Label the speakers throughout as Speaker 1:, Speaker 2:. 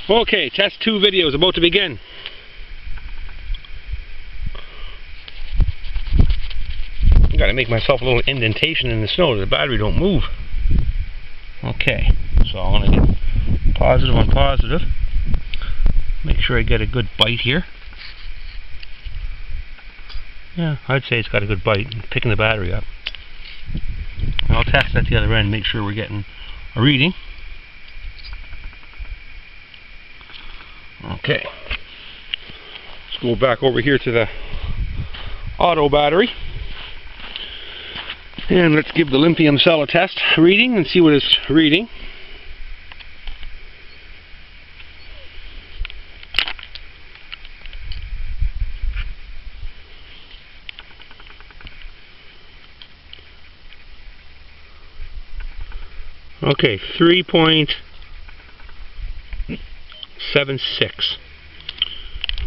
Speaker 1: Okay, test 2 video is about to begin. I've got to make myself a little indentation in the snow so the battery don't move. Okay, so I want to get positive on positive. Make sure I get a good bite here. Yeah, I'd say it's got a good bite. I'm picking the battery up. I'll test at the other end, make sure we're getting a reading. Okay, let's go back over here to the auto battery and let's give the lithium cell a test reading and see what it's reading. Okay, 3.76.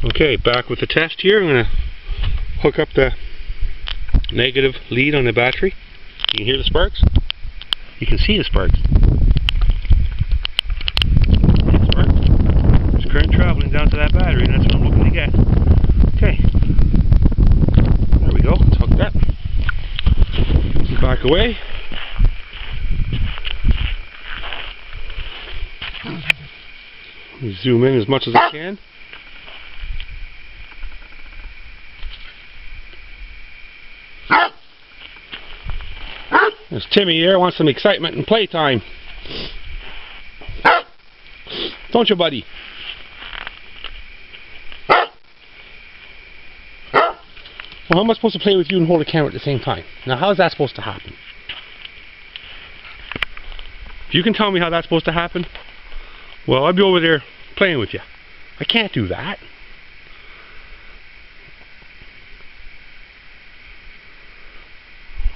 Speaker 1: Okay, back with the test here. I'm going to hook up the negative lead on the battery. You can hear the sparks. You can see the sparks. See the sparks? There's current traveling down to that battery, and that's what I'm looking to get. Okay. There we go. Let's hook that. Back away. Zoom in as much as I can. There's Timmy here, wants some excitement and playtime. Don't you, buddy? Well, how am I supposed to play with you and hold a camera at the same time? Now, how is that supposed to happen? If you can tell me how that's supposed to happen, well, I'll be over there playing with you. I can't do that.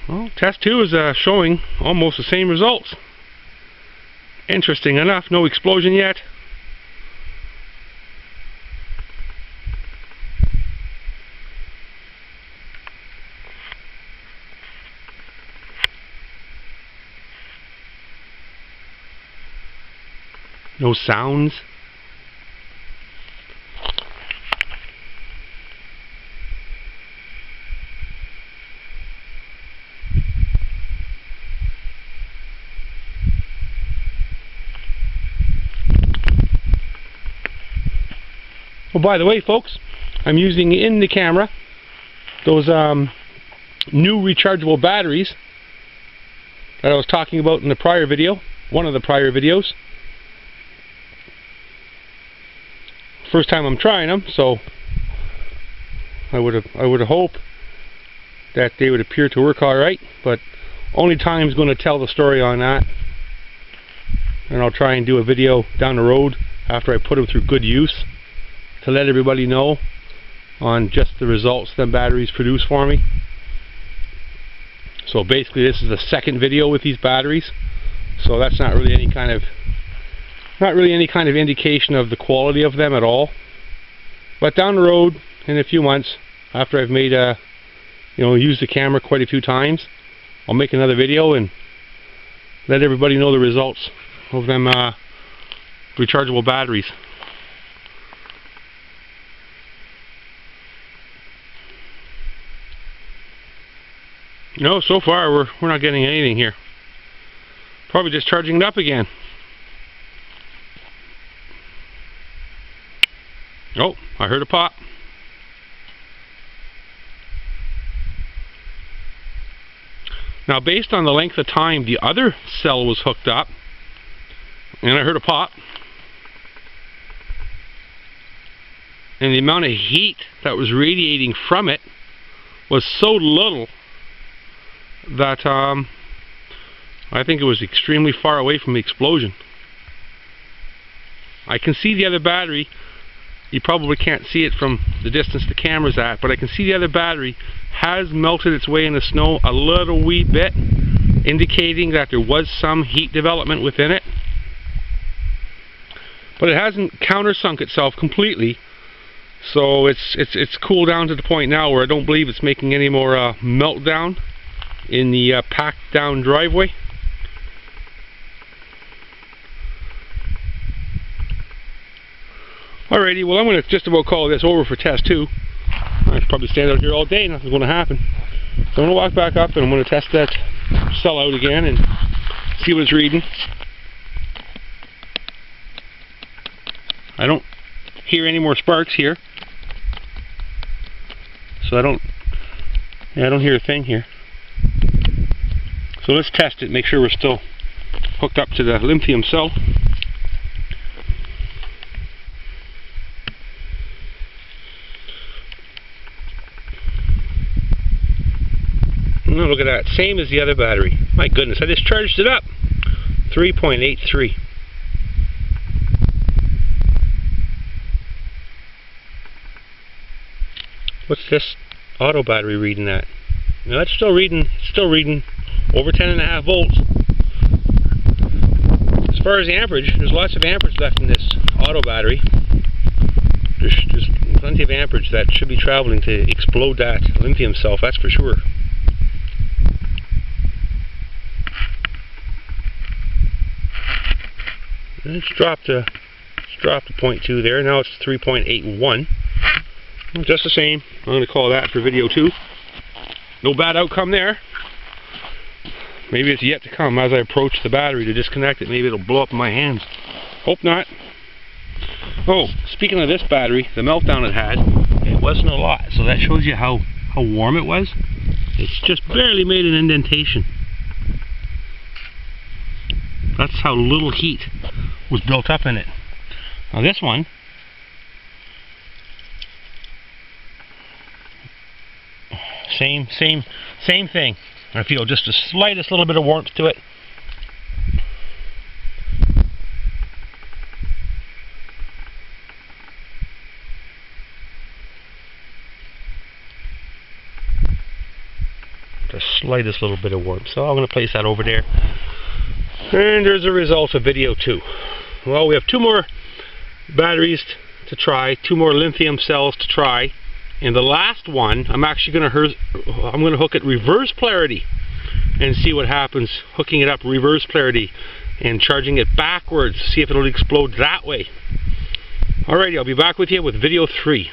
Speaker 1: Well, test 2 is showing almost the same results. Interesting enough, no explosion yet. No sounds. Oh, by the way, folks, I'm using in the camera those new rechargeable batteries that I was talking about in the prior video, one of the prior videos. First time I'm trying them, so I would have hoped that they would appear to work all right, but only time's going to tell the story on that. And I'll try and do a video down the road after I put them through good use to let everybody know on just the results them batteries produce for me. So basically this is the second video with these batteries, so that's not really any kind of indication of the quality of them at all. But down the road, in a few months, after I've made used the camera quite a few times, I'll make another video and let everybody know the results of them rechargeable batteries. No, so far we're not getting anything here. Probably just charging it up again. Oh, I heard a pop. Now, based on the length of time the other cell was hooked up, and I heard a pop, and the amount of heat that was radiating from it was so little that I think it was extremely far away from the explosion. I can see the other battery. You probably can't see it from the distance the camera's at, but I can see the other battery has melted its way in the snow a little wee bit, indicating that there was some heat development within it. But it hasn't countersunk itself completely, so it's cooled down to the point now where I don't believe it's making any more meltdown in the packed down driveway. Alrighty, well I'm going to just about call this over for test 2. I'll probably stand out here all day, nothing's going to happen. So I'm going to walk back up and I'm going to test that cell out again and see what it's reading. I don't hear any more sparks here. So I don't hear a thing here. So let's test it, make sure we're still hooked up to the lithium cell. Oh, look at that, same as the other battery. My goodness, I just charged it up. 3.83. What's this auto battery reading at? Now it's still reading over 10.5 volts. As far as the amperage, there's lots of amperage left in this auto battery. There's plenty of amperage that should be traveling to explode that lithium cell, that's for sure. It's dropped to 0.2 there. Now it's 3.81. Just the same. I'm going to call that for video 2. No bad outcome there. Maybe it's yet to come as I approach the battery to disconnect it. Maybe it'll blow up in my hands. Hope not. Oh, speaking of this battery, the meltdown it had, it wasn't a lot. So that shows you how warm it was. It's just barely made an indentation. That's how little heat was built up in it. Now this one, same thing. I feel just the slightest little bit of warmth to it. The slightest little bit of warmth. So I'm going to place that over there. And there's a result of video 2. Well, we have 2 more batteries to try, 2 more lithium cells to try, and the last one I'm actually going to hook it reverse polarity and see what happens hooking it up reverse polarity and charging it backwards, see if it'll explode that way. Alrighty, I'll be back with you with video 3.